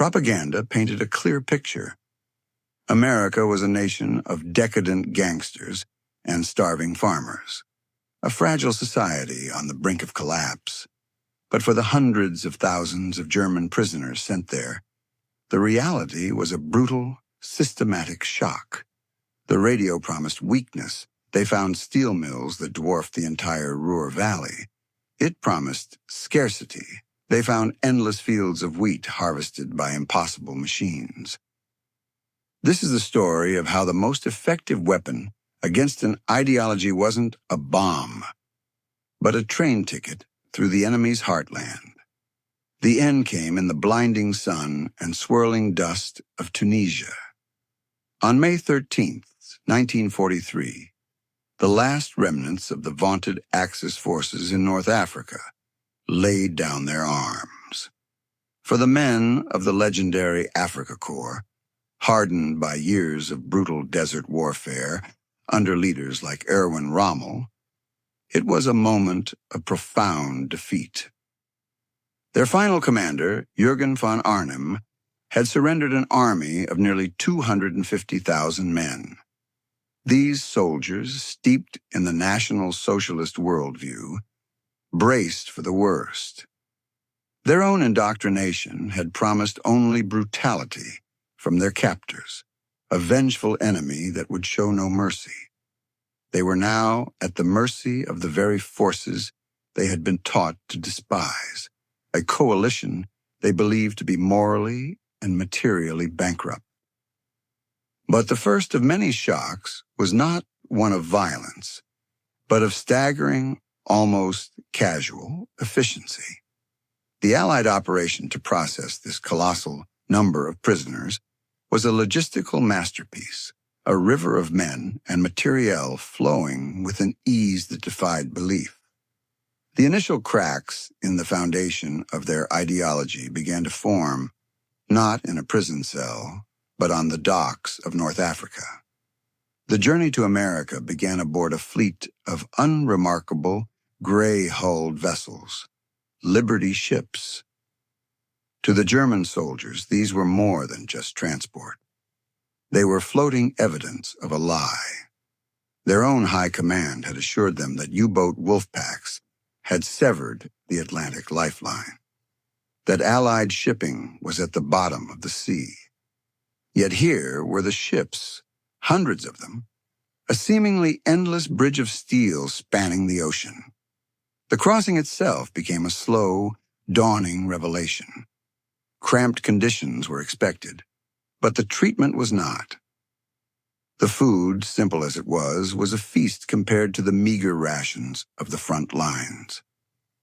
Propaganda painted a clear picture. America was a nation of decadent gangsters and starving farmers, a fragile society on the brink of collapse. But for the hundreds of thousands of German prisoners sent there, the reality was a brutal, systematic shock. The radio promised weakness. They found steel mills that dwarfed the entire Ruhr Valley. It promised scarcity. They found endless fields of wheat harvested by impossible machines. This is the story of how the most effective weapon against an ideology wasn't a bomb, but a train ticket through the enemy's heartland. The end came in the blinding sun and swirling dust of Tunisia. On May 13th, 1943, the last remnants of the vaunted Axis forces in North Africa laid down their arms. For the men of the legendary Afrika Korps, hardened by years of brutal desert warfare under leaders like Erwin Rommel, it was a moment of profound defeat. Their final commander, Jürgen von Arnim, had surrendered an army of nearly 250,000 men. These soldiers, steeped in the National Socialist worldview, braced for the worst. Their own indoctrination had promised only brutality from their captors, a vengeful enemy that would show no mercy. They were now at the mercy of the very forces they had been taught to despise, a coalition they believed to be morally and materially bankrupt. But the first of many shocks was not one of violence, but of staggering, almost casual efficiency. The Allied operation to process this colossal number of prisoners was a logistical masterpiece, a river of men and materiel flowing with an ease that defied belief. The initial cracks in the foundation of their ideology began to form, not in a prison cell, but on the docks of North Africa. The journey to America began aboard a fleet of unremarkable, gray-hulled vessels, Liberty ships. To the German soldiers, these were more than just transport. They were floating evidence of a lie. Their own high command had assured them that U-boat wolf packs had severed the Atlantic lifeline, that Allied shipping was at the bottom of the sea. Yet here were the ships, hundreds of them, a seemingly endless bridge of steel spanning the ocean. The crossing itself became a slow, dawning revelation. Cramped conditions were expected, but the treatment was not. The food, simple as it was a feast compared to the meager rations of the front lines.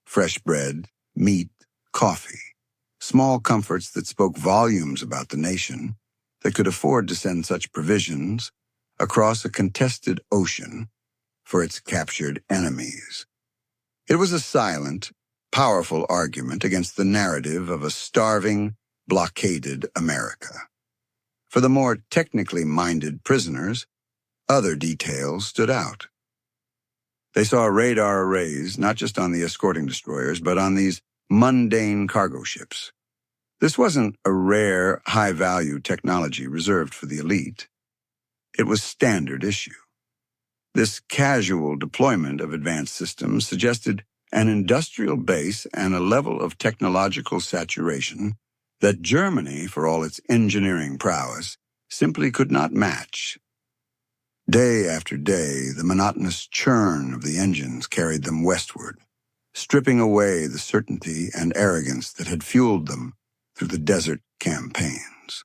Fresh bread, meat, coffee, small comforts that spoke volumes about the nation that could afford to send such provisions across a contested ocean for its captured enemies. It was a silent, powerful argument against the narrative of a starving, blockaded America. For the more technically minded prisoners, other details stood out. They saw radar arrays not just on the escorting destroyers, but on these mundane cargo ships. This wasn't a rare, high-value technology reserved for the elite. It was standard issue. This casual deployment of advanced systems suggested an industrial base and a level of technological saturation that Germany, for all its engineering prowess, simply could not match. Day after day, the monotonous churn of the engines carried them westward, stripping away the certainty and arrogance that had fueled them through the desert campaigns.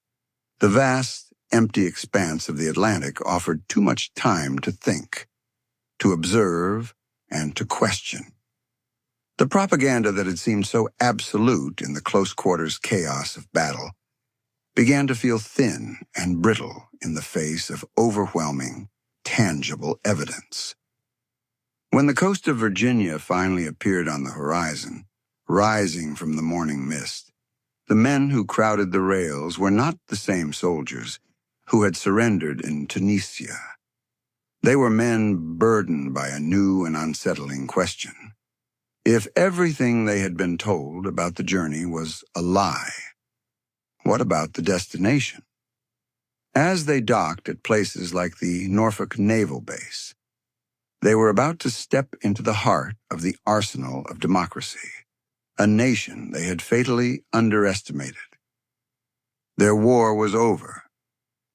The vast, empty expanse of the Atlantic offered too much time to think, to observe, and to question. The propaganda that had seemed so absolute in the close-quarters chaos of battle began to feel thin and brittle in the face of overwhelming, tangible evidence. When the coast of Virginia finally appeared on the horizon, rising from the morning mist, the men who crowded the rails were not the same soldiers who had surrendered in Tunisia. They were men burdened by a new and unsettling question. If everything they had been told about the journey was a lie, what about the destination? As they docked at places like the Norfolk Naval Base, they were about to step into the heart of the arsenal of democracy, a nation they had fatally underestimated. Their war was over,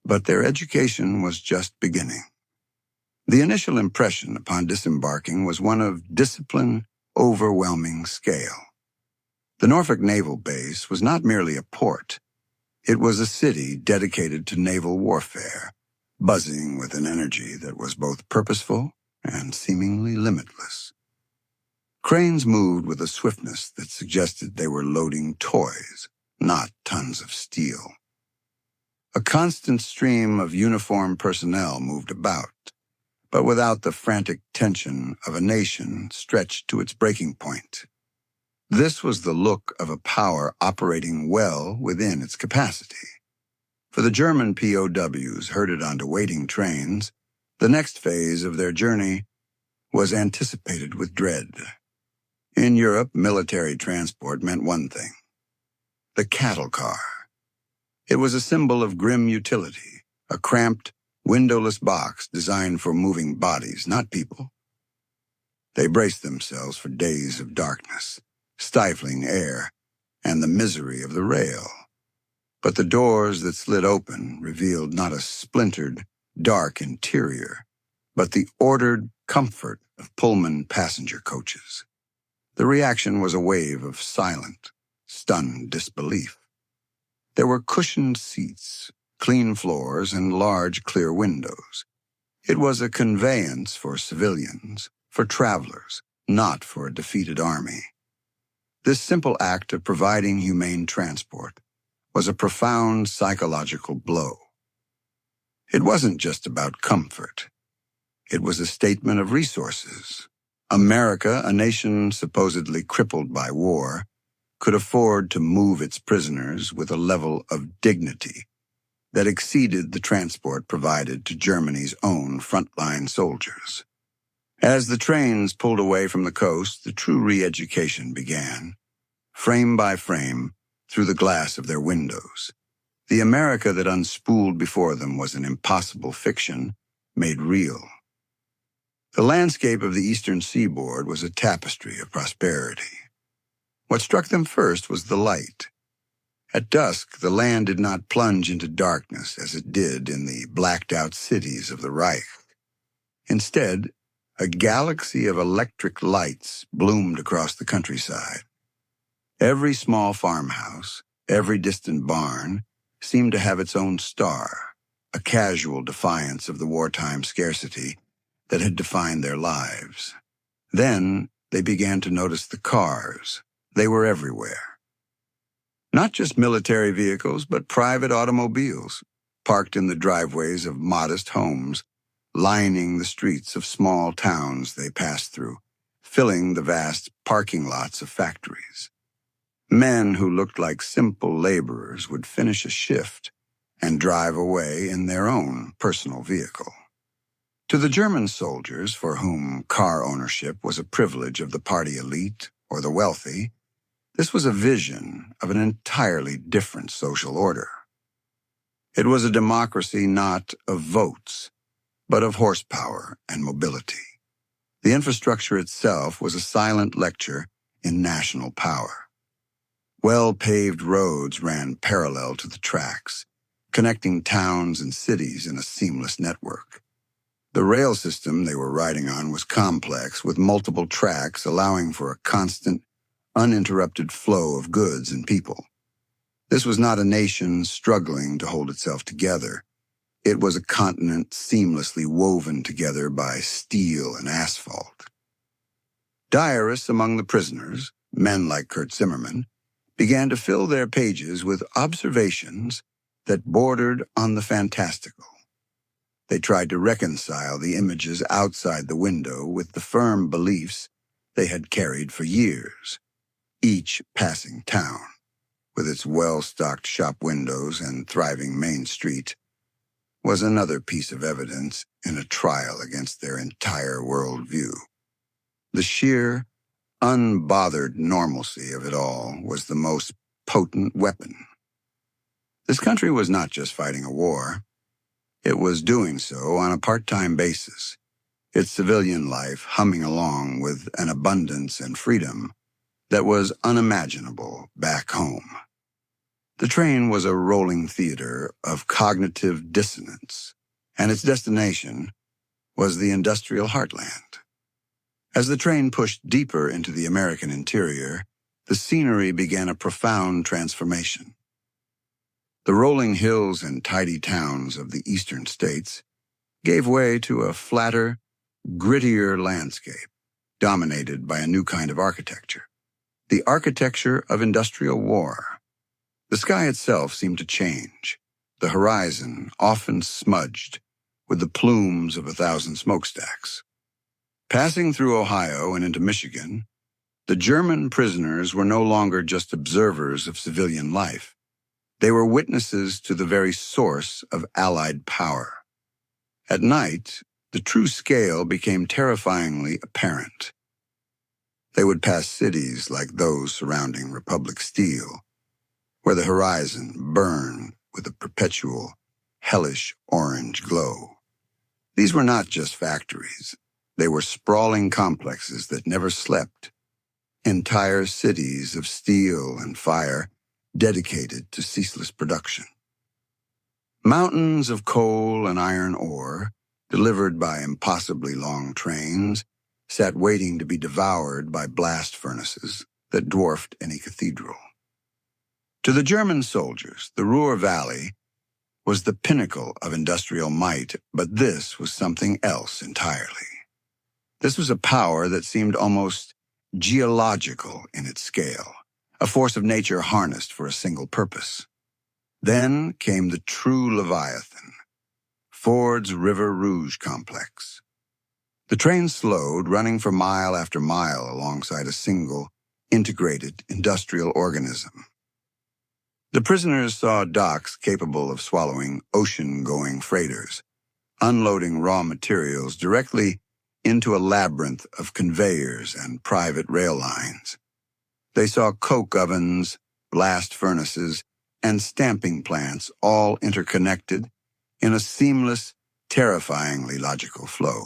but their education was just beginning. The initial impression upon disembarking was one of discipline, overwhelming scale. The Norfolk Naval Base was not merely a port. It was a city dedicated to naval warfare, buzzing with an energy that was both purposeful and seemingly limitless. Cranes moved with a swiftness that suggested they were loading toys, not tons of steel. A constant stream of uniformed personnel moved about, but without the frantic tension of a nation stretched to its breaking point. This was the look of a power operating well within its capacity. For the German POWs herded onto waiting trains, the next phase of their journey was anticipated with dread. In Europe, military transport meant one thing: the cattle car. It was a symbol of grim utility, a cramped, windowless box designed for moving bodies, not people. They braced themselves for days of darkness, stifling air, and the misery of the rail. But the doors that slid open revealed not a splintered, dark interior, but the ordered comfort of Pullman passenger coaches. The reaction was a wave of silent, stunned disbelief. There were cushioned seats, clean floors, and large, clear windows. It was a conveyance for civilians, for travelers, not for a defeated army. This simple act of providing humane transport was a profound psychological blow. It wasn't just about comfort. It was a statement of resources. America, a nation supposedly crippled by war, could afford to move its prisoners with a level of dignity that exceeded the transport provided to Germany's own frontline soldiers. As the trains pulled away from the coast, the true re-education began, frame by frame, through the glass of their windows. The America that unspooled before them was an impossible fiction made real. The landscape of the eastern seaboard was a tapestry of prosperity. What struck them first was the light. At dusk, the land did not plunge into darkness as it did in the blacked-out cities of the Reich. Instead, a galaxy of electric lights bloomed across the countryside. Every small farmhouse, every distant barn, seemed to have its own star, a casual defiance of the wartime scarcity that had defined their lives. Then they began to notice the cars. They were everywhere. Not just military vehicles, but private automobiles, parked in the driveways of modest homes, lining the streets of small towns they passed through, filling the vast parking lots of factories. Men who looked like simple laborers would finish a shift and drive away in their own personal vehicle. To the German soldiers, for whom car ownership was a privilege of the party elite or the wealthy, this was a vision of an entirely different social order. It was a democracy not of votes, but of horsepower and mobility. The infrastructure itself was a silent lecture in national power. Well-paved roads ran parallel to the tracks, connecting towns and cities in a seamless network. The rail system they were riding on was complex, with multiple tracks allowing for a constant, uninterrupted flow of goods and people. This was not a nation struggling to hold itself together. It was a continent seamlessly woven together by steel and asphalt. Diarists among the prisoners, men like Kurt Zimmerman, began to fill their pages with observations that bordered on the fantastical. They tried to reconcile the images outside the window with the firm beliefs they had carried for years. Each passing town, with its well-stocked shop windows and thriving main street, was another piece of evidence in a trial against their entire worldview. The sheer, unbothered normalcy of it all was the most potent weapon. This country was not just fighting a war. It was doing so on a part-time basis, its civilian life humming along with an abundance and freedom that was unimaginable back home. The train was a rolling theater of cognitive dissonance, and its destination was the industrial heartland. As the train pushed deeper into the American interior, the scenery began a profound transformation. The rolling hills and tidy towns of the eastern states gave way to a flatter, grittier landscape, dominated by a new kind of architecture, the architecture of industrial war. The sky itself seemed to change, the horizon often smudged with the plumes of 1,000 smokestacks. Passing through Ohio and into Michigan, the German prisoners were no longer just observers of civilian life. They were witnesses to the very source of Allied power. At night, the true scale became terrifyingly apparent. They would pass cities like those surrounding Republic Steel, where the horizon burned with a perpetual, hellish orange glow. These were not just factories. They were sprawling complexes that never slept, entire cities of steel and fire dedicated to ceaseless production. Mountains of coal and iron ore, delivered by impossibly long trains, sat waiting to be devoured by blast furnaces that dwarfed any cathedral. To the German soldiers, the Ruhr Valley was the pinnacle of industrial might, but this was something else entirely. This was a power that seemed almost geological in its scale, a force of nature harnessed for a single purpose. Then came the true Leviathan, Ford's River Rouge complex. The train slowed, running for mile after mile alongside a single, integrated industrial organism. The prisoners saw docks capable of swallowing ocean-going freighters, unloading raw materials directly into a labyrinth of conveyors and private rail lines. They saw coke ovens, blast furnaces, and stamping plants all interconnected in a seamless, terrifyingly logical flow.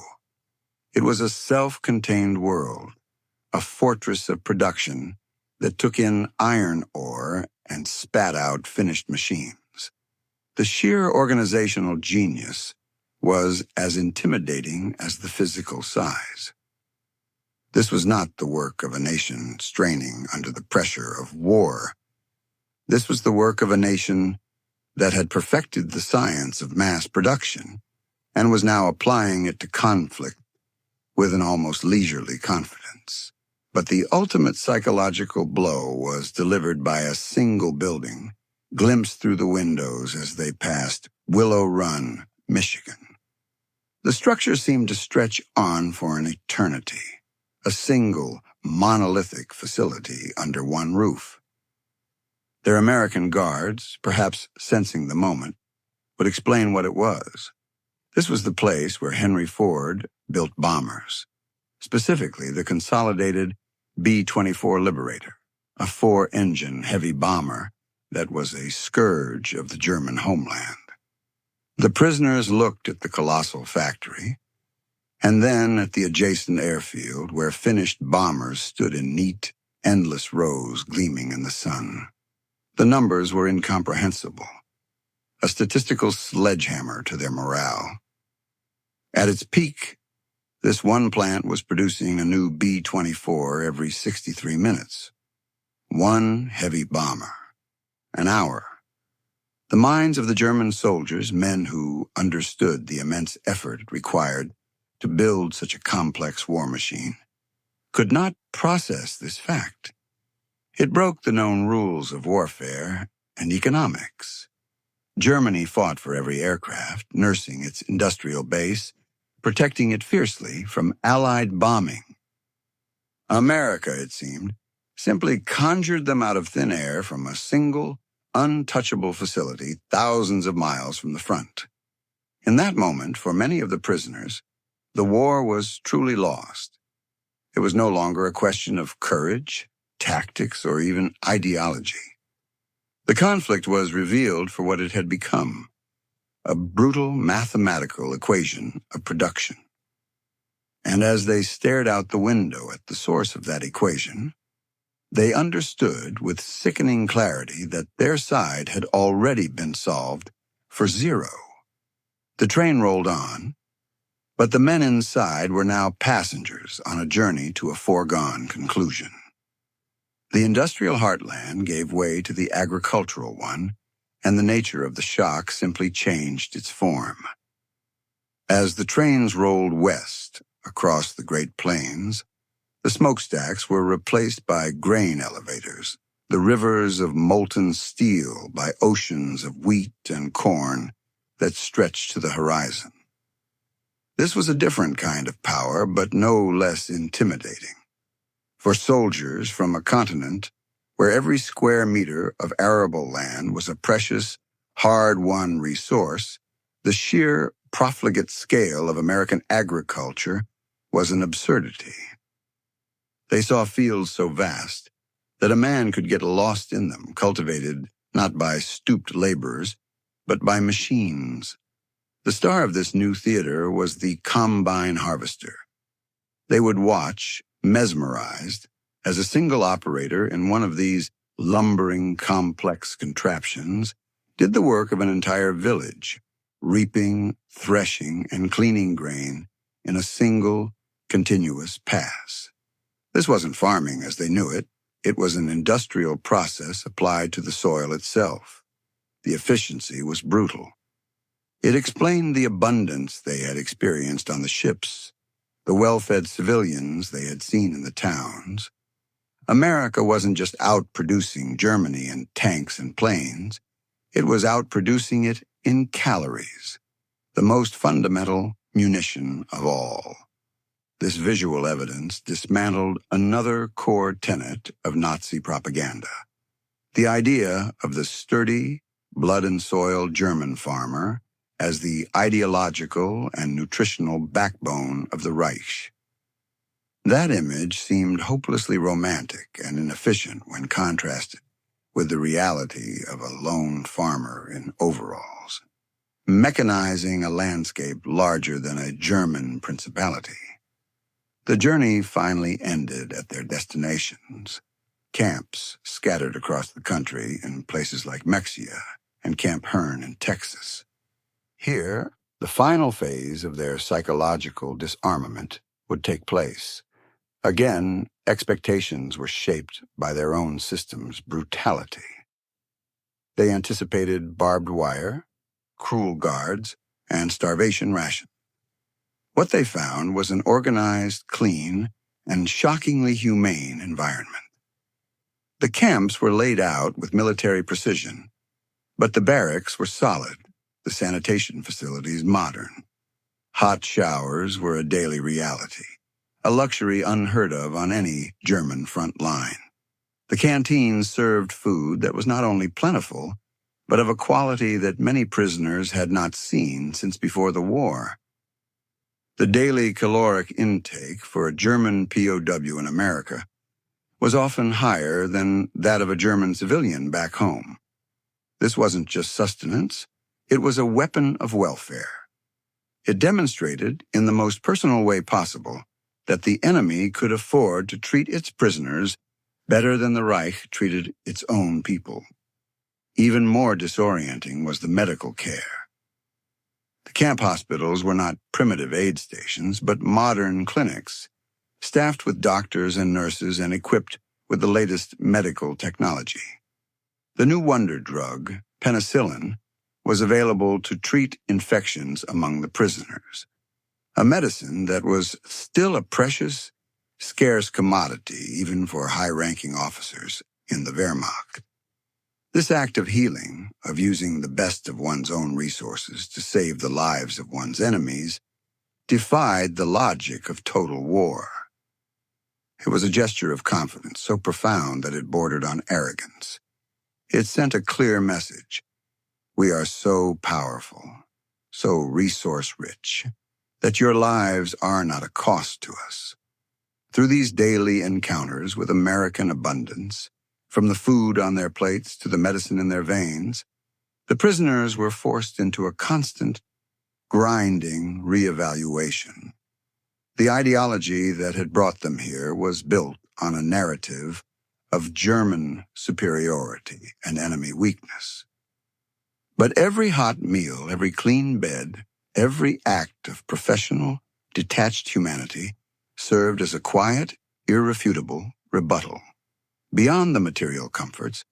It was a self-contained world, a fortress of production that took in iron ore and spat out finished machines. The sheer organizational genius was as intimidating as the physical size. This was not the work of a nation straining under the pressure of war. This was the work of a nation that had perfected the science of mass production and was now applying it to conflict with an almost leisurely confidence. But the ultimate psychological blow was delivered by a single building, glimpsed through the windows as they passed Willow Run, Michigan. The structure seemed to stretch on for an eternity, a single, monolithic facility under one roof. Their American guards, perhaps sensing the moment, would explain what it was. This was the place where Henry Ford built bombers, specifically the consolidated B-24 Liberator, a 4-engine heavy bomber that was a scourge of the German homeland. The prisoners looked at the colossal factory, and then at the adjacent airfield where finished bombers stood in neat, endless rows gleaming in the sun. The numbers were incomprehensible, a statistical sledgehammer to their morale. At its peak, this one plant was producing a new B-24 every 63 minutes. One heavy bomber. An hour. The minds of the German soldiers, men who understood the immense effort it required to build such a complex war machine, could not process this fact. It broke the known rules of warfare and economics. Germany fought for every aircraft, nursing its industrial base, protecting it fiercely from Allied bombing. America, it seemed, simply conjured them out of thin air from a single, untouchable facility thousands of miles from the front. In that moment, for many of the prisoners, the war was truly lost. It was no longer a question of courage, tactics, or even ideology. The conflict was revealed for what it had become, a brutal mathematical equation of production. And as they stared out the window at the source of that equation, they understood with sickening clarity that their side had already been solved for zero. The train rolled on, but the men inside were now passengers on a journey to a foregone conclusion. The industrial heartland gave way to the agricultural one, and the nature of the shock simply changed its form. As the trains rolled west across the Great Plains, the smokestacks were replaced by grain elevators, the rivers of molten steel by oceans of wheat and corn that stretched to the horizon. This was a different kind of power, but no less intimidating. For soldiers from a continent where every square meter of arable land was a precious, hard-won resource, the sheer profligate scale of American agriculture was an absurdity. They saw fields so vast that a man could get lost in them, cultivated not by stooped laborers, but by machines. The star of this new theater was the combine harvester. They would watch, mesmerized, as a single operator in one of these lumbering, complex contraptions did the work of an entire village, reaping, threshing, and cleaning grain in a single, continuous pass. This wasn't farming as they knew it. It was an industrial process applied to the soil itself. The efficiency was brutal. It explained the abundance they had experienced on the ships, the well-fed civilians they had seen in the towns. America wasn't just outproducing Germany in tanks and planes. It was outproducing it in calories, the most fundamental munition of all. This visual evidence dismantled another core tenet of Nazi propaganda, the idea of the sturdy, blood-and-soil German farmer as the ideological and nutritional backbone of the Reich. That image seemed hopelessly romantic and inefficient when contrasted with the reality of a lone farmer in overalls, mechanizing a landscape larger than a German principality. The journey finally ended at their destinations, camps scattered across the country in places like Mexia and Camp Hearn in Texas. Here, the final phase of their psychological disarmament would take place. Again, expectations were shaped by their own system's brutality. They anticipated barbed wire, cruel guards, and starvation rations. What they found was an organized, clean, and shockingly humane environment. The camps were laid out with military precision, but the barracks were solid, the sanitation facilities modern. Hot showers were a daily reality, a luxury unheard of on any German front line. The canteens served food that was not only plentiful, but of a quality that many prisoners had not seen since before the war. The daily caloric intake for a German POW in America was often higher than that of a German civilian back home. This wasn't just sustenance, it was a weapon of welfare. It demonstrated, in the most personal way possible, that the enemy could afford to treat its prisoners better than the Reich treated its own people. Even more disorienting was the medical care. The camp hospitals were not primitive aid stations, but modern clinics, staffed with doctors and nurses and equipped with the latest medical technology. The new wonder drug, penicillin, was available to treat infections among the prisoners, a medicine that was still a precious, scarce commodity even for high-ranking officers in the Wehrmacht. This act of healing, of using the best of one's own resources to save the lives of one's enemies, defied the logic of total war. It was a gesture of confidence so profound that it bordered on arrogance. It sent a clear message. We are so powerful, so resource-rich, that your lives are not a cost to us. Through these daily encounters with American abundance, From the food on their plates to the medicine in their veins, the prisoners were forced into a constant, grinding reevaluation. The ideology that had brought them here was built on a narrative of German superiority and enemy weakness. But every hot meal, every clean bed, every act of professional, detached humanity served as a quiet, irrefutable rebuttal. Beyond the material comforts,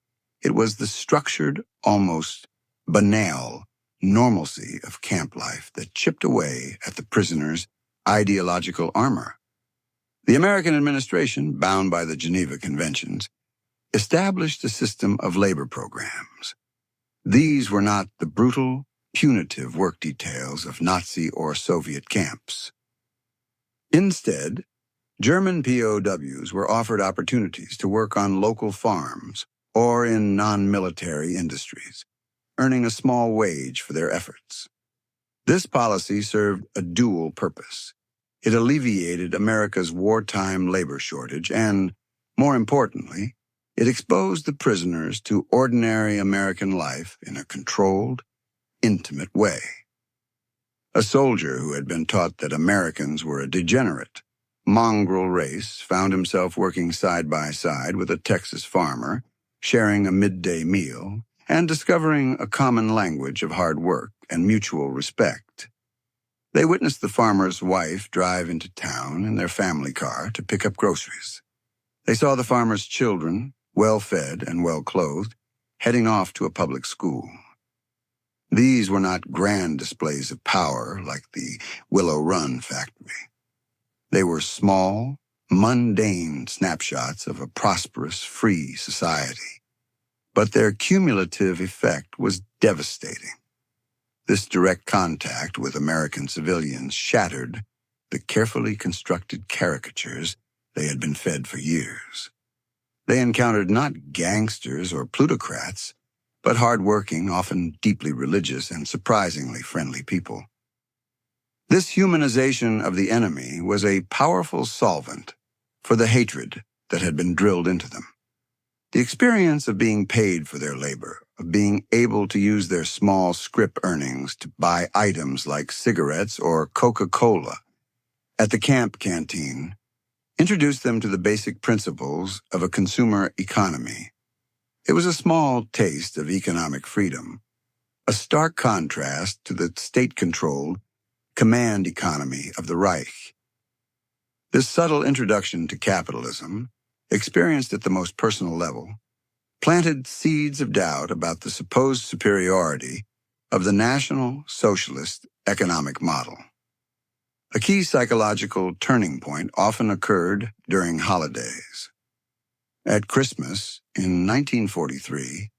it was the structured, almost banal normalcy of camp life that chipped away at the prisoners' ideological armor. The American administration, bound by the Geneva Conventions, established a system of labor programs. These were not the brutal, punitive work details of Nazi or Soviet camps. Instead, German POWs were offered opportunities to work on local farms or in non-military industries, earning a small wage for their efforts. This policy served a dual purpose. It alleviated America's wartime labor shortage and, more importantly, it exposed the prisoners to ordinary American life in a controlled, intimate way. A soldier who had been taught that Americans were a degenerate, mongrel race found himself working side by side with a Texas farmer, sharing a midday meal, and discovering a common language of hard work and mutual respect. They witnessed the farmer's wife drive into town in their family car to pick up groceries. They saw the farmer's children, well-fed and well-clothed, heading off to a public school. These were not grand displays of power like the Willow Run factory. They were small, mundane snapshots of a prosperous, free society. But their cumulative effect was devastating. This direct contact with American civilians shattered the carefully constructed caricatures they had been fed for years. They encountered not gangsters or plutocrats, but hard-working, often deeply religious, and surprisingly friendly people. This humanization of the enemy was a powerful solvent for the hatred that had been drilled into them. The experience of being paid for their labor, of being able to use their small scrip earnings to buy items like cigarettes or Coca-Cola at the camp canteen, introduced them to the basic principles of a consumer economy. It was a small taste of economic freedom, a stark contrast to the state-controlled command economy of the Reich. This subtle introduction to capitalism, experienced at the most personal level, planted seeds of doubt about the supposed superiority of the National Socialist economic model. A key psychological turning point often occurred during holidays. At Christmas, in 1943,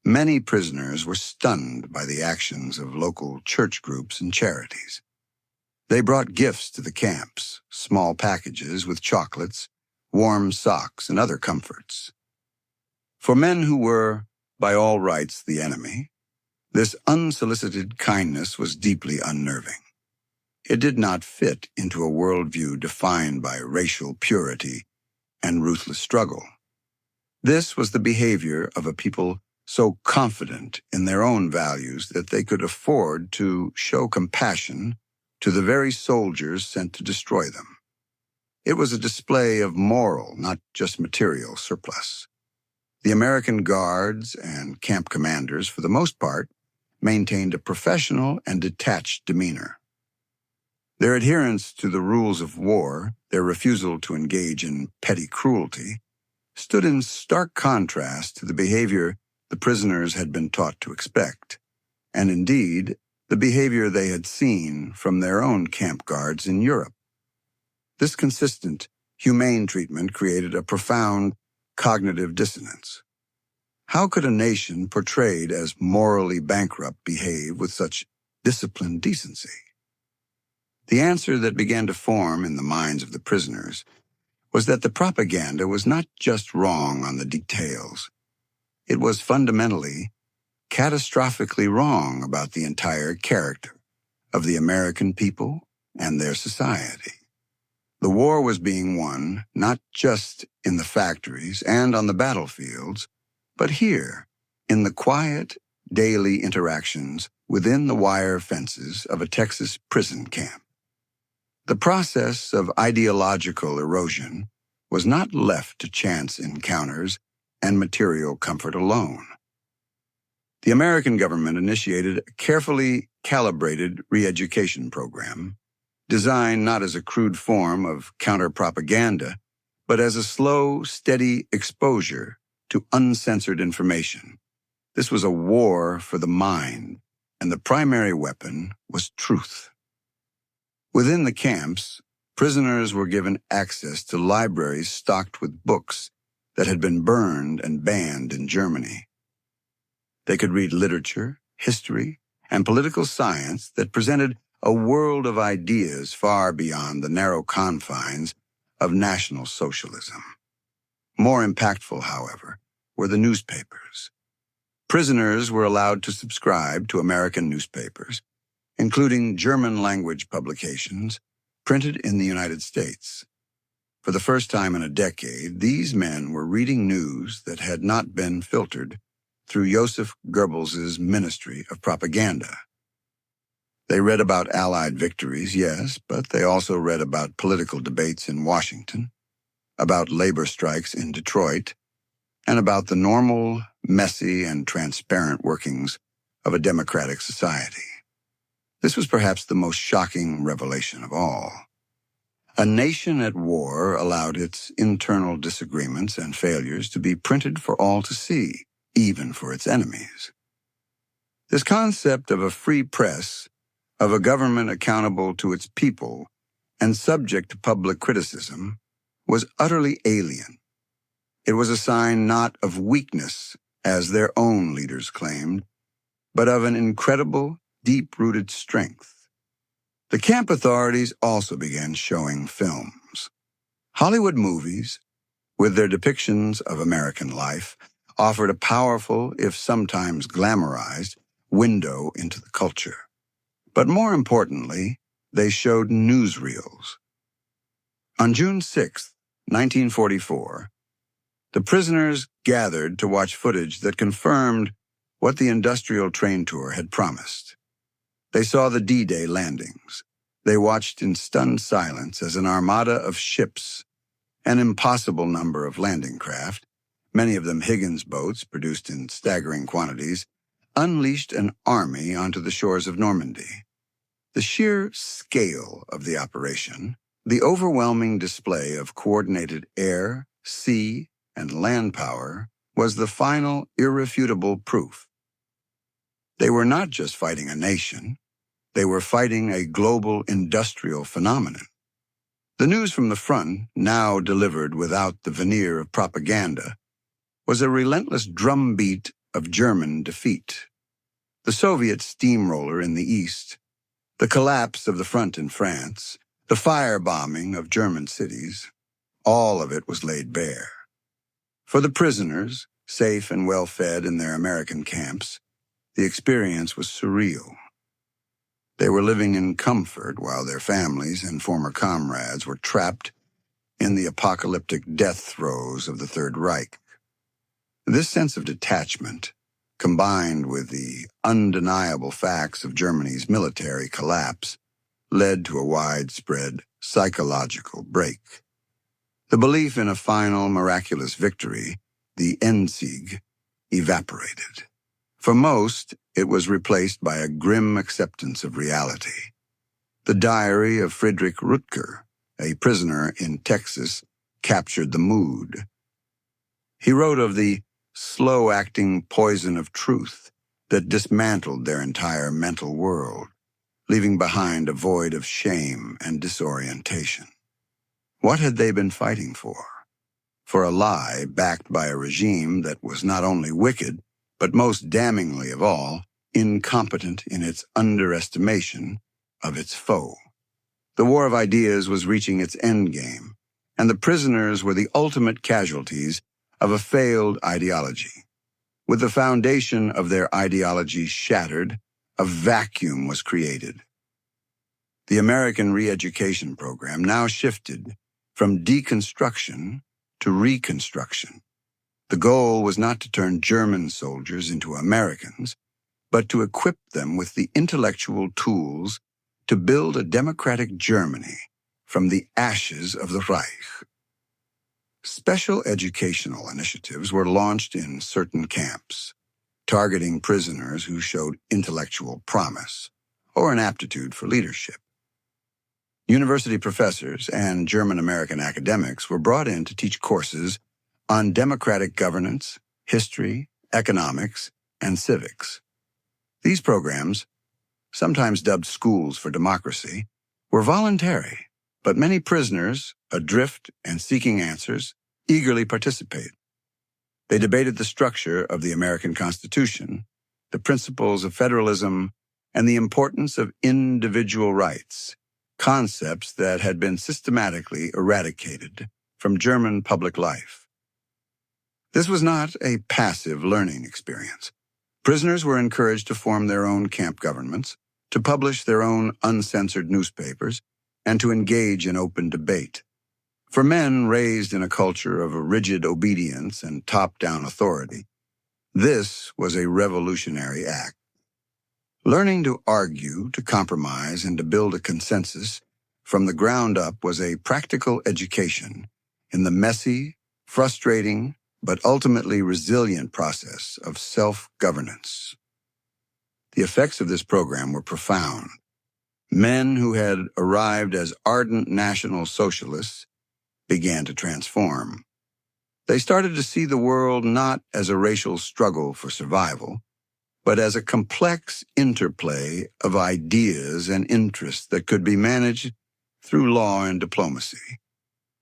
many prisoners were stunned by the actions of local church groups and charities. They brought gifts to the camps, small packages with chocolates, warm socks, and other comforts. For men who were, by all rights, the enemy, this unsolicited kindness was deeply unnerving. It did not fit into a worldview defined by racial purity and ruthless struggle. This was the behavior of a people so confident in their own values that they could afford to show compassion to the very soldiers sent to destroy them. It was a display of moral, not just material, surplus. The American guards and camp commanders, for the most part, maintained a professional and detached demeanor. Their adherence to the rules of war, their refusal to engage in petty cruelty, stood in stark contrast to the behavior the prisoners had been taught to expect, and indeed, the behavior they had seen from their own camp guards in Europe. This consistent, humane treatment created a profound cognitive dissonance. How could a nation portrayed as morally bankrupt behave with such disciplined decency? The answer that began to form in the minds of the prisoners was that the propaganda was not just wrong on the details. It was fundamentally, catastrophically wrong about the entire character of the American people and their society. The war was being won not just in the factories and on the battlefields, but here, in the quiet, daily interactions within the wire fences of a Texas prison camp. The process of ideological erosion was not left to chance encounters and material comfort alone. The American government initiated a carefully calibrated re-education program, designed not as a crude form of counter-propaganda, but as a slow, steady exposure to uncensored information. This was a war for the mind, and the primary weapon was truth. Within the camps, prisoners were given access to libraries stocked with books that had been burned and banned in Germany. They could read literature, history, and political science that presented a world of ideas far beyond the narrow confines of National Socialism. More impactful, however, were the newspapers. Prisoners were allowed to subscribe to American newspapers, including German-language publications printed in the United States. For the first time in a decade, these men were reading news that had not been filtered through Joseph Goebbels' Ministry of Propaganda. They read about Allied victories, yes, but they also read about political debates in Washington, about labor strikes in Detroit, and about the normal, messy, and transparent workings of a democratic society. This was perhaps the most shocking revelation of all. A nation at war allowed its internal disagreements and failures to be printed for all to see, even for its enemies. This concept of a free press, of a government accountable to its people and subject to public criticism, was utterly alien. It was a sign not of weakness, as their own leaders claimed, but of an incredible, deep-rooted strength. The camp authorities also began showing films. Hollywood movies, with their depictions of American life, offered a powerful, if sometimes glamorized, window into the culture. But more importantly, they showed newsreels. On June 6, 1944, the prisoners gathered to watch footage that confirmed what the industrial train tour had promised. They saw the D-Day landings. They watched in stunned silence as an armada of ships, an impossible number of landing craft, many of them Higgins boats produced in staggering quantities, unleashed an army onto the shores of Normandy. The sheer scale of the operation, the overwhelming display of coordinated air, sea, and land power, was the final irrefutable proof. They were not just fighting a nation, they were fighting a global industrial phenomenon. The news from the front, now delivered without the veneer of propaganda, was a relentless drumbeat of German defeat. The Soviet steamroller in the east, the collapse of the front in France, the firebombing of German cities, all of it was laid bare. For the prisoners, safe and well-fed in their American camps, the experience was surreal. They were living in comfort while their families and former comrades were trapped in the apocalyptic death throes of the Third Reich. This sense of detachment, combined with the undeniable facts of Germany's military collapse, led to a widespread psychological break. The belief in a final miraculous victory, the Endsieg, evaporated. For most, it was replaced by a grim acceptance of reality. The diary of Friedrich Rutger, a prisoner in Texas, captured the mood. He wrote of the slow-acting poison of truth that dismantled their entire mental world, leaving behind a void of shame and disorientation. What had they been fighting for? For a lie backed by a regime that was not only wicked, but most damningly of all, incompetent in its underestimation of its foe. The war of ideas was reaching its endgame, and the prisoners were the ultimate casualties of a failed ideology. With the foundation of their ideology shattered, a vacuum was created. The American re-education program now shifted from deconstruction to reconstruction. The goal was not to turn German soldiers into Americans, but to equip them with the intellectual tools to build a democratic Germany from the ashes of the Reich. Special educational initiatives were launched in certain camps, targeting prisoners who showed intellectual promise or an aptitude for leadership. University professors and German-American academics were brought in to teach courses on democratic governance, history, economics, and civics. These programs, sometimes dubbed schools for democracy, were voluntary, but many prisoners, adrift and seeking answers, eagerly participated. They debated the structure of the American Constitution, the principles of federalism, and the importance of individual rights, concepts that had been systematically eradicated from German public life. This was not a passive learning experience. Prisoners were encouraged to form their own camp governments, to publish their own uncensored newspapers, and to engage in open debate. For men raised in a culture of a rigid obedience and top-down authority, this was a revolutionary act. Learning to argue, to compromise, and to build a consensus from the ground up was a practical education in the messy, frustrating, but ultimately resilient process of self-governance. The effects of this program were profound. Men who had arrived as ardent National Socialists began to transform. They started to see the world not as a racial struggle for survival, but as a complex interplay of ideas and interests that could be managed through law and diplomacy.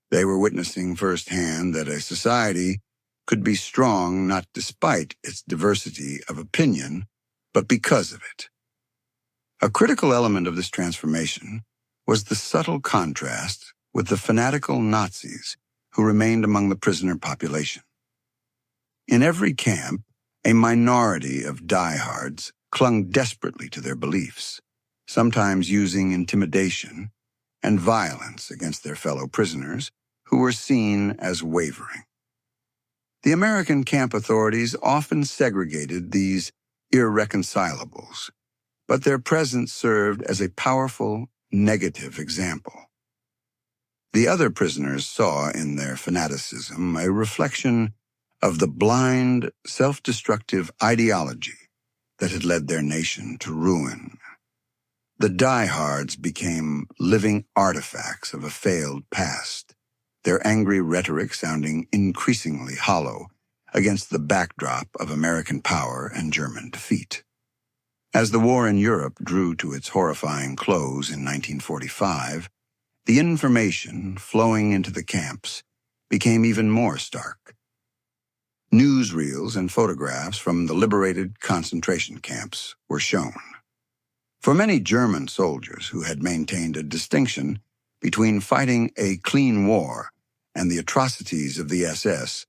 They were witnessing firsthand that a society could be strong not despite its diversity of opinion, but because of it. A critical element of this transformation was the subtle contrast with the fanatical Nazis who remained among the prisoner population. In every camp, a minority of diehards clung desperately to their beliefs, sometimes using intimidation and violence against their fellow prisoners who were seen as wavering. The American camp authorities often segregated these irreconcilables, but their presence served as a powerful negative example. The other prisoners saw in their fanaticism a reflection of the blind, self-destructive ideology that had led their nation to ruin. The diehards became living artifacts of a failed past, their angry rhetoric sounding increasingly hollow against the backdrop of American power and German defeat. As the war in Europe drew to its horrifying close in 1945, the information flowing into the camps became even more stark. Newsreels and photographs from the liberated concentration camps were shown. For many German soldiers who had maintained a distinction between fighting a clean war and the atrocities of the SS,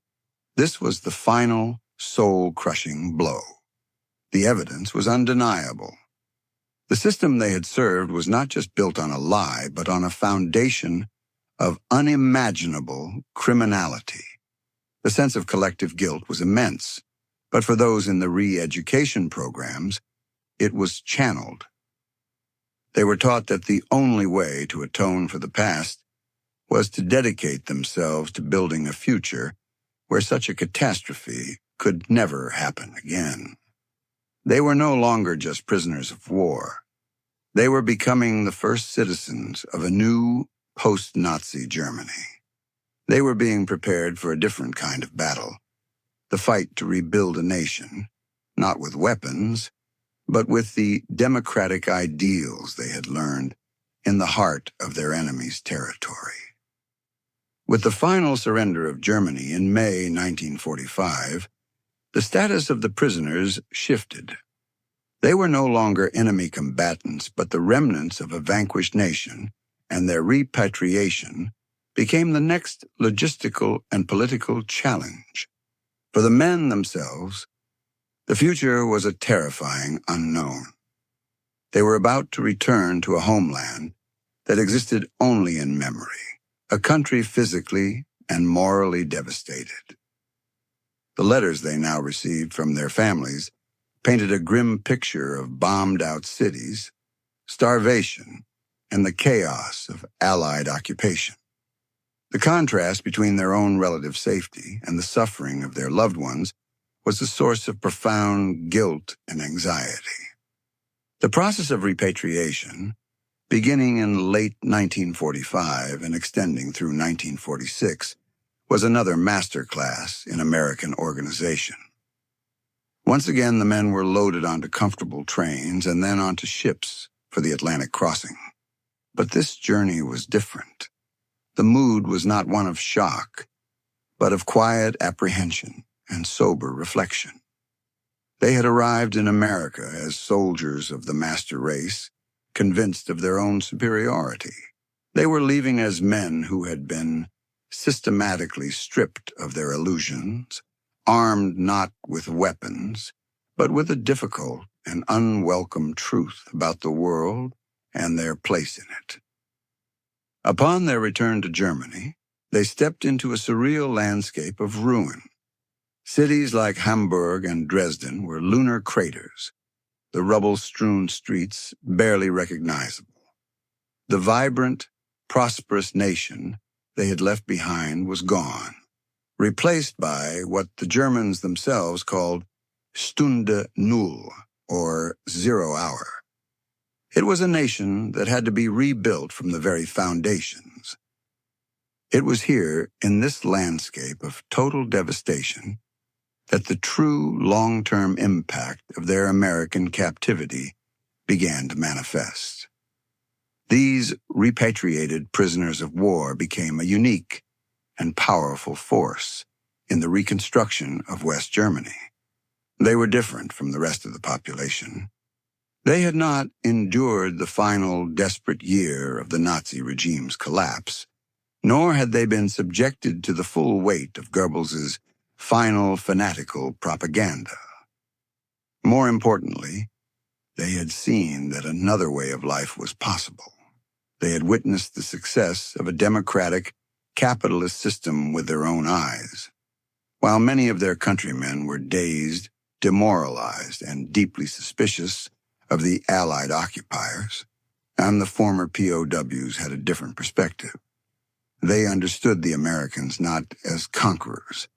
this was the final, soul-crushing blow. The evidence was undeniable. The system they had served was not just built on a lie, but on a foundation of unimaginable criminality. The sense of collective guilt was immense, but for those in the re-education programs, it was channeled. They were taught that the only way to atone for the past was to dedicate themselves to building a future where such a catastrophe could never happen again. They were no longer just prisoners of war. They were becoming the first citizens of a new post-Nazi Germany. They were being prepared for a different kind of battle, the fight to rebuild a nation, not with weapons, but with the democratic ideals they had learned in the heart of their enemy's territory. With the final surrender of Germany in May 1945, the status of the prisoners shifted. They were no longer enemy combatants, but the remnants of a vanquished nation, and their repatriation became the next logistical and political challenge. For the men themselves, the future was a terrifying unknown. They were about to return to a homeland that existed only in memory, a country physically and morally devastated. The letters they now received from their families painted a grim picture of bombed-out cities, starvation, and the chaos of Allied occupation. The contrast between their own relative safety and the suffering of their loved ones was a source of profound guilt and anxiety. The process of repatriation, beginning in late 1945 and extending through 1946, was another masterclass in American organization. Once again, the men were loaded onto comfortable trains and then onto ships for the Atlantic crossing. But this journey was different. The mood was not one of shock, but of quiet apprehension and sober reflection. They had arrived in America as soldiers of the master race, convinced of their own superiority. They were leaving as men who had been systematically stripped of their illusions, armed not with weapons, but with a difficult and unwelcome truth about the world and their place in it. Upon their return to Germany, they stepped into a surreal landscape of ruin. Cities like Hamburg and Dresden were lunar craters, the rubble-strewn streets barely recognizable. The vibrant, prosperous nation they had left behind was gone, replaced by what the Germans themselves called Stunde Null, or 0 hour. It was a nation that had to be rebuilt from the very foundations. It was here, in this landscape of total devastation, that the true long-term impact of their American captivity began to manifest. These repatriated prisoners of war became a unique and powerful force in the reconstruction of West Germany. They were different from the rest of the population. They had not endured the final desperate year of the Nazi regime's collapse, nor had they been subjected to the full weight of Goebbels's final fanatical propaganda. More importantly, they had seen that another way of life was possible. They had witnessed the success of a democratic, capitalist system with their own eyes. While many of their countrymen were dazed, demoralized, and deeply suspicious of the Allied occupiers, and the former POWs had a different perspective. They understood the Americans not as conquerors,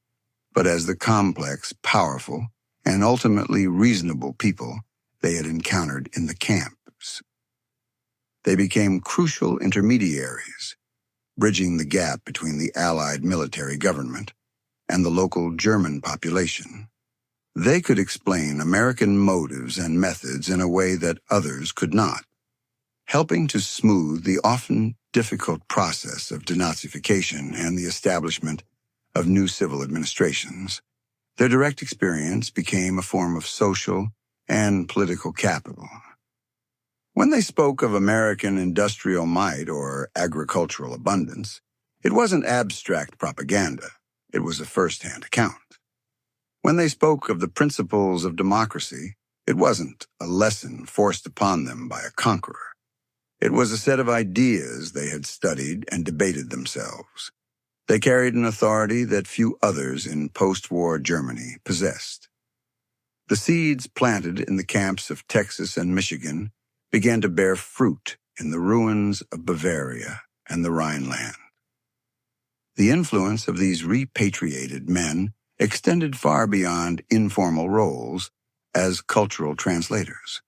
but as the complex, powerful, and ultimately reasonable people they had encountered in the camps. They became crucial intermediaries, bridging the gap between the Allied military government and the local German population. They could explain American motives and methods in a way that others could not, helping to smooth the often difficult process of denazification and the establishment of new civil administrations. Their direct experience became a form of social and political capital. When they spoke of American industrial might or agricultural abundance, it wasn't abstract propaganda. It was a first-hand account. When they spoke of the principles of democracy, it wasn't a lesson forced upon them by a conqueror. It was a set of ideas they had studied and debated themselves. They carried an authority that few others in post-war Germany possessed. The seeds planted in the camps of Texas and Michigan began to bear fruit in the ruins of Bavaria and the Rhineland. The influence of these repatriated men extended far beyond informal roles as cultural translators.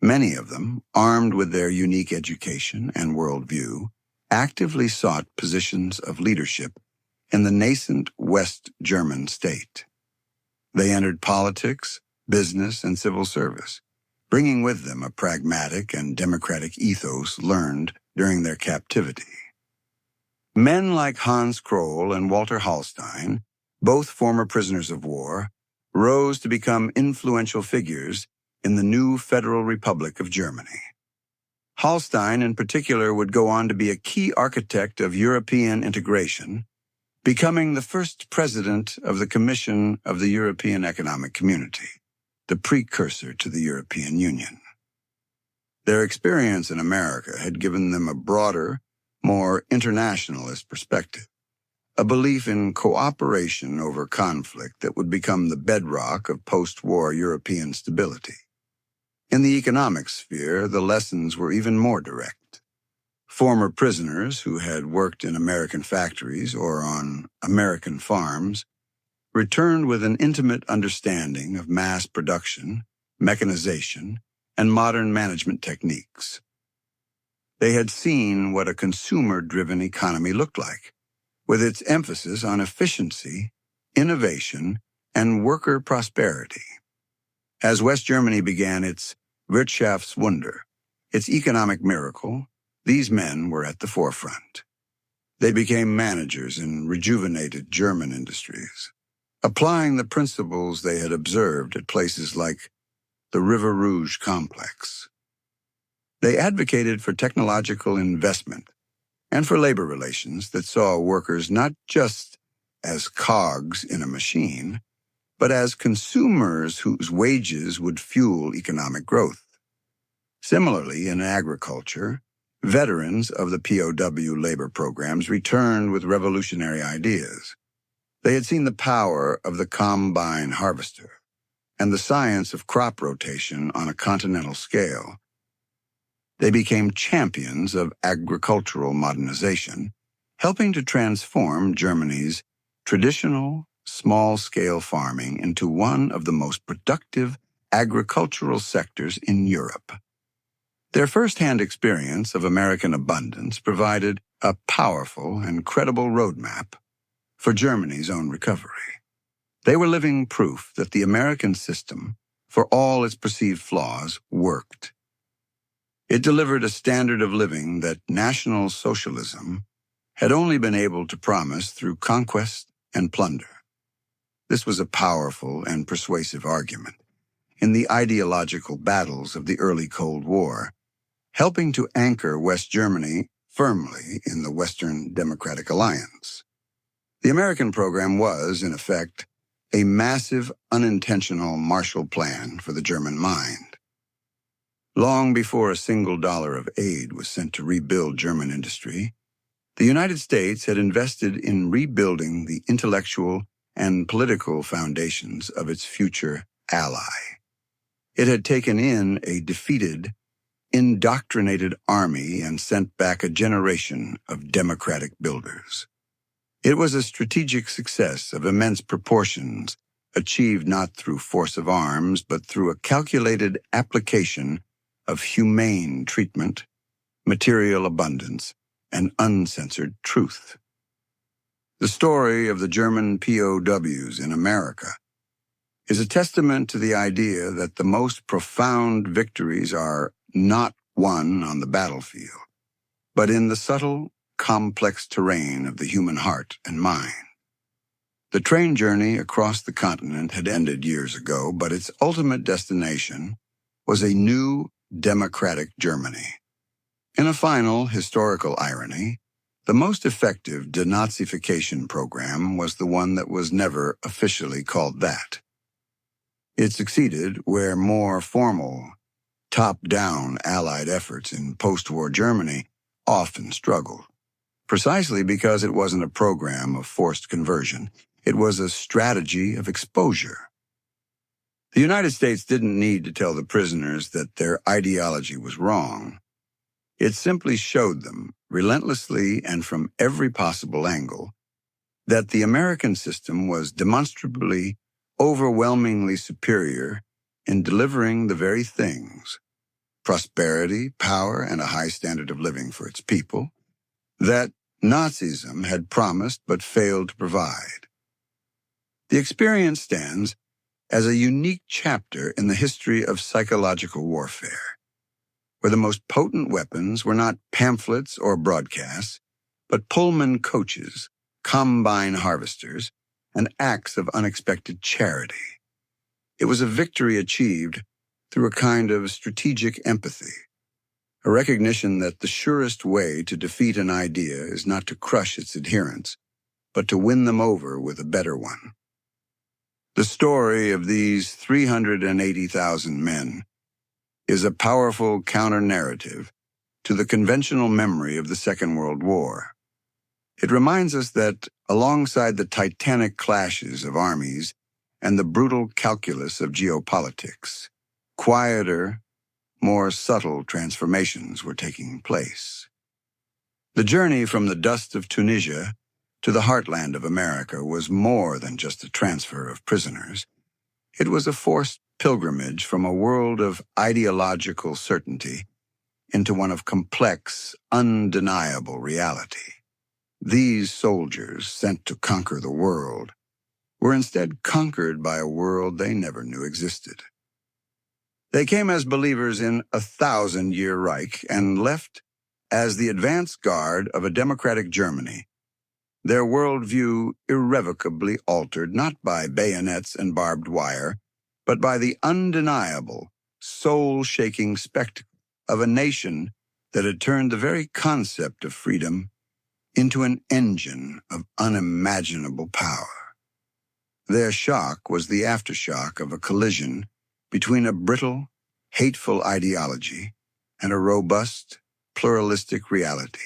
Many of them, armed with their unique education and worldview, actively sought positions of leadership in the nascent West German state. They entered politics, business, and civil service, bringing with them a pragmatic and democratic ethos learned during their captivity. Men like Hans Kroll and Walter Hallstein, both former prisoners of war, rose to become influential figures in the new Federal Republic of Germany. Hallstein, in particular, would go on to be a key architect of European integration, becoming the first president of the Commission of the European Economic Community, the precursor to the European Union. Their experience in America had given them a broader, more internationalist perspective, a belief in cooperation over conflict that would become the bedrock of post-war European stability. In the economic sphere, the lessons were even more direct. Former prisoners who had worked in American factories or on American farms returned with an intimate understanding of mass production, mechanization, and modern management techniques. They had seen what a consumer-driven economy looked like, with its emphasis on efficiency, innovation, and worker prosperity. As West Germany began its Wirtschaftswunder, its economic miracle, these men were at the forefront. They became managers in rejuvenated German industries, applying the principles they had observed at places like the River Rouge complex. They advocated for technological investment and for labor relations that saw workers not just as cogs in a machine, but as consumers whose wages would fuel economic growth. Similarly, in agriculture, veterans of the POW labor programs returned with revolutionary ideas. They had seen the power of the combine harvester and the science of crop rotation on a continental scale. They became champions of agricultural modernization, helping to transform Germany's traditional small-scale farming into one of the most productive agricultural sectors in Europe. Their first-hand experience of American abundance provided a powerful and credible roadmap for Germany's own recovery. They were living proof that the American system, for all its perceived flaws, worked. It delivered a standard of living that National Socialism had only been able to promise through conquest and plunder. This was a powerful and persuasive argument in the ideological battles of the early Cold War, helping to anchor West Germany firmly in the Western Democratic Alliance. The American program was, in effect, a massive, unintentional Marshall Plan for the German mind. Long before a single dollar of aid was sent to rebuild German industry, the United States had invested in rebuilding the intellectual and political foundations of its future ally. It had taken in a defeated, indoctrinated army and sent back a generation of democratic builders. It was a strategic success of immense proportions, achieved not through force of arms, but through a calculated application of humane treatment, material abundance, and uncensored truth. The story of the German POWs in America is a testament to the idea that the most profound victories are not won on the battlefield, but in the subtle, complex terrain of the human heart and mind. The train journey across the continent had ended years ago, but its ultimate destination was a new, democratic Germany. In a final historical irony, the most effective denazification program was the one that was never officially called that. It succeeded where more formal, top-down Allied efforts in post-war Germany often struggled. Precisely because it wasn't a program of forced conversion, it was a strategy of exposure. The United States didn't need to tell the prisoners that their ideology was wrong. It simply showed them, relentlessly and from every possible angle, that the American system was demonstrably, overwhelmingly superior in delivering the very things, prosperity, power, and a high standard of living for its people, that Nazism had promised but failed to provide. The experience stands as a unique chapter in the history of psychological warfare, where the most potent weapons were not pamphlets or broadcasts, but Pullman coaches, combine harvesters, and acts of unexpected charity. It was a victory achieved through a kind of strategic empathy, a recognition that the surest way to defeat an idea is not to crush its adherents, but to win them over with a better one. The story of these 380,000 men is a powerful counter-narrative to the conventional memory of the Second World War. It reminds us that, alongside the titanic clashes of armies and the brutal calculus of geopolitics, quieter, more subtle transformations were taking place. The journey from the dust of Tunisia to the heartland of America was more than just a transfer of prisoners. It was a forced pilgrimage from a world of ideological certainty into one of complex, undeniable reality. These soldiers, sent to conquer the world, were instead conquered by a world they never knew existed. They came as believers in a 1,000-year Reich and left as the advance guard of a democratic Germany, their worldview irrevocably altered not by bayonets and barbed wire, but by the undeniable, soul-shaking spectacle of a nation that had turned the very concept of freedom into an engine of unimaginable power. Their shock was the aftershock of a collision between a brittle, hateful ideology and a robust, pluralistic reality.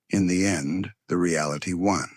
In the end, the reality won.